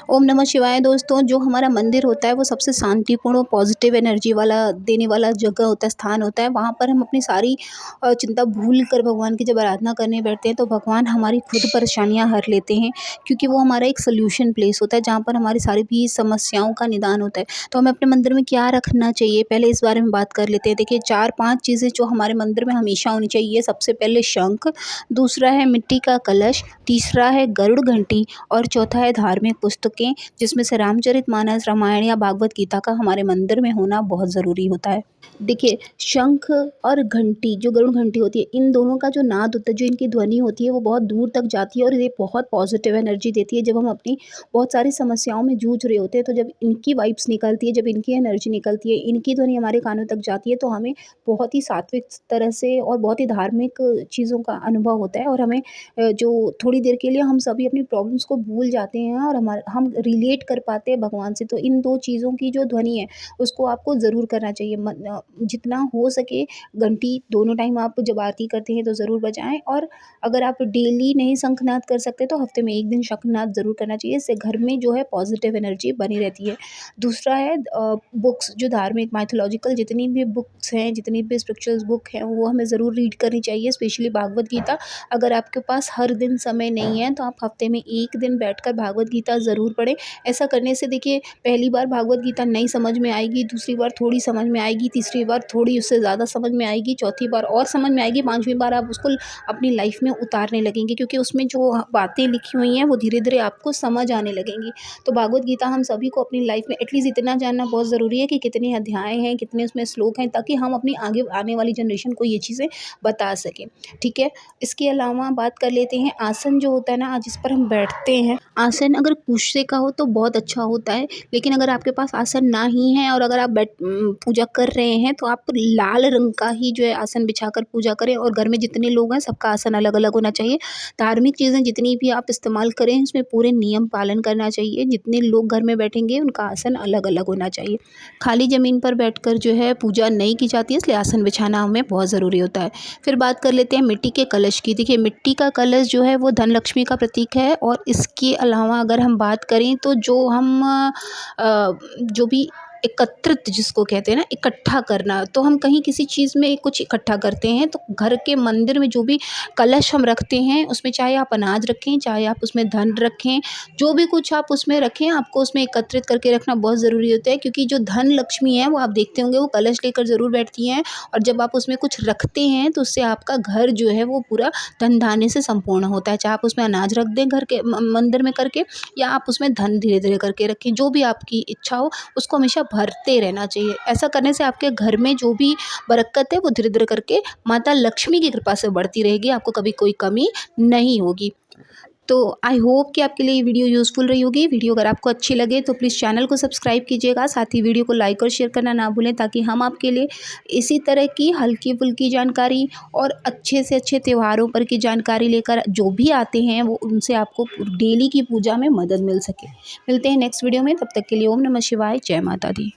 ओम नमः शिवाय दोस्तों। जो हमारा मंदिर होता है वो सबसे शांतिपूर्ण और पॉजिटिव एनर्जी वाला देने वाला जगह होता है, स्थान होता है। वहाँ पर हम अपनी सारी चिंता भूल कर भगवान की जब आराधना करने बैठते हैं तो भगवान हमारी खुद परेशानियाँ हर लेते हैं, क्योंकि वो हमारा एक सॉल्यूशन प्लेस होता है जहाँ पर हमारी सारी भी समस्याओं का निदान होता है। तो हमें अपने मंदिर में क्या रखना चाहिए, पहले इस बारे में बात कर लेते हैं। देखिए 4-5 चीज़ें जो हमारे मंदिर में हमेशा होनी चाहिए। सबसे पहले शंख, दूसरा है मिट्टी का कलश, तीसरा है गरुड़ घंटी और चौथा है धार्मिक पुस्तकें, जिसमें से रामचरितमानस, रामायण या भागवत गीता का हमारे मंदिर में होना बहुत ज़रूरी होता है। देखिए शंख और घंटी, जो गरुड़ घंटी होती है, इन दोनों का जो नाद होता है, जो इनकी ध्वनि होती है वो बहुत दूर तक जाती है और ये बहुत पॉजिटिव एनर्जी देती है। जब हम अपनी बहुत सारी समस्याओं में जूझ रहे होते हैं तो जब इनकी वाइब्स निकलती है, जब इनकी एनर्जी निकलती है, इनकी ध्वनि हमारे कानों तक जाती है तो हमें बहुत ही सात्विक तरह से और बहुत ही धार्मिक चीज़ों का अनुभव होता है। और हमें जो थोड़ी देर के लिए हम सभी अपनी प्रॉब्लम्स को भूल जाते हैं और हम रिलेट कर पाते हैं भगवान से। तो इन 2 चीज़ों की जो ध्वनि है उसको आपको ज़रूर करना चाहिए। जितना हो सके घंटी दोनों टाइम आप जब आरती करते हैं तो ज़रूर बजाएँ। और अगर आप डेली नहीं शंखनाद कर सकते तो हफ्ते में 1 दिन शंखनाद ज़रूर करना चाहिए। इससे घर में जो है पॉजिटिव एनर्जी बनी रहती है। दूसरा है बुक्स, जो धार्मिक माइथोलॉजिकल जितनी भी बुक्स हैं, जितनी भी स्पिरिचुअल बुक हैं, वो हमें ज़रूर रीड करनी चाहिए, स्पेशली भागवत गीता। अगर आपके पास हर दिन समय नहीं है तो आप हफ्ते में 1 दिन बैठकर भागवत गीता ज़रूर पढ़ें। ऐसा करने से देखिए पहली बार भागवत गीता नहीं समझ में आएगी, दूसरी बार थोड़ी समझ में आएगी, तीसरी बार थोड़ी उससे ज़्यादा समझ में आएगी, चौथी बार और समझ में आएगी, 5वीं बार आप उसको अपनी लाइफ में उतारने लगेंगे, क्योंकि उसमें जो बातें लिखी हुई हैं वो धीरे-धीरे आपको समझ आने लगेंगी। तो भागवत गीता हम सभी को अपनी लाइफ में एटलीस्ट इतना जानना बहुत ज़रूरी है कि कितने अध्याय हैं, कितने उसमें श्लोक हैं, ताकि हम अपनी आगे आने वाली जनरेशन को ये चीज़ें बता सकें। ठीक है? इसके अलावा बात कर लेते हैं आसन जो होता है ना, जिस पर हम बैठते हैं, आसन अगर कुर्सी का हो तो बहुत अच्छा होता है। लेकिन अगर आपके पास आसन ना ही है और अगर आप पूजा कर रहे हैं तो आप लाल रंग का ही जो है आसन बिछाकर पूजा करें। और घर में जितने लोग हैं सबका आसन अलग-अलग होना चाहिए। धार्मिक चीज़ें जितनी भी आप इस्तेमाल करें उसमें पूरे नियम पालन करना चाहिए। जितने लोग घर में बैठेंगे उनका आसन अलग-अलग होना चाहिए। खाली ज़मीन पर बैठकर जो है पूजा नहीं की जाती है, इसलिए आसन बिछाना हमें बहुत ज़रूरी होता है। फिर बात कर लेते हैं मिट्टी के कलश की। देखिए मिट्टी का कलश जो है वो धन लक्ष्मी का प्रतीक है। और इसके अलावा अगर हम बात करें तो जो भी एकत्रित जिसको कहते हैं ना, इकट्ठा करना, तो हम कहीं किसी चीज़ में कुछ इकट्ठा करते हैं तो घर के मंदिर में जो भी कलश हम रखते हैं उसमें चाहे आप अनाज रखें, चाहे आप उसमें धन रखें, जो भी कुछ आप उसमें रखें, आपको उसमें एकत्रित करके रखना बहुत ज़रूरी होता है। क्योंकि जो धन लक्ष्मी है वो आप देखते होंगे वो कलश लेकर ज़रूर बैठती हैं। और जब आप उसमें कुछ रखते हैं तो उससे आपका घर जो है वो पूरा धन धान्य से संपूर्ण होता है। चाहे आप उसमें अनाज रख दें घर के मंदिर में करके, या आप उसमें धन धीरे-धीरे करके रखें, जो भी आपकी इच्छा हो उसको हमेशा भरते रहना चाहिए। ऐसा करने से आपके घर में जो भी बरकत है वो धीरे-धीरे करके माता लक्ष्मी की कृपा से बढ़ती रहेगी, आपको कभी कोई कमी नहीं होगी। तो आई होप कि आपके लिए ये वीडियो यूज़फुल रही होगी। वीडियो अगर आपको अच्छी लगे तो प्लीज़ चैनल को सब्सक्राइब कीजिएगा, साथ ही वीडियो को लाइक और शेयर करना ना भूलें, ताकि हम आपके लिए इसी तरह की हल्की-फुल्की जानकारी और अच्छे से अच्छे त्योहारों पर की जानकारी लेकर जो भी आते हैं वो उनसे आपको डेली की पूजा में मदद मिल सके। मिलते हैं नेक्स्ट वीडियो में, तब तक के लिए ओम नमः शिवाय, जय माता दी।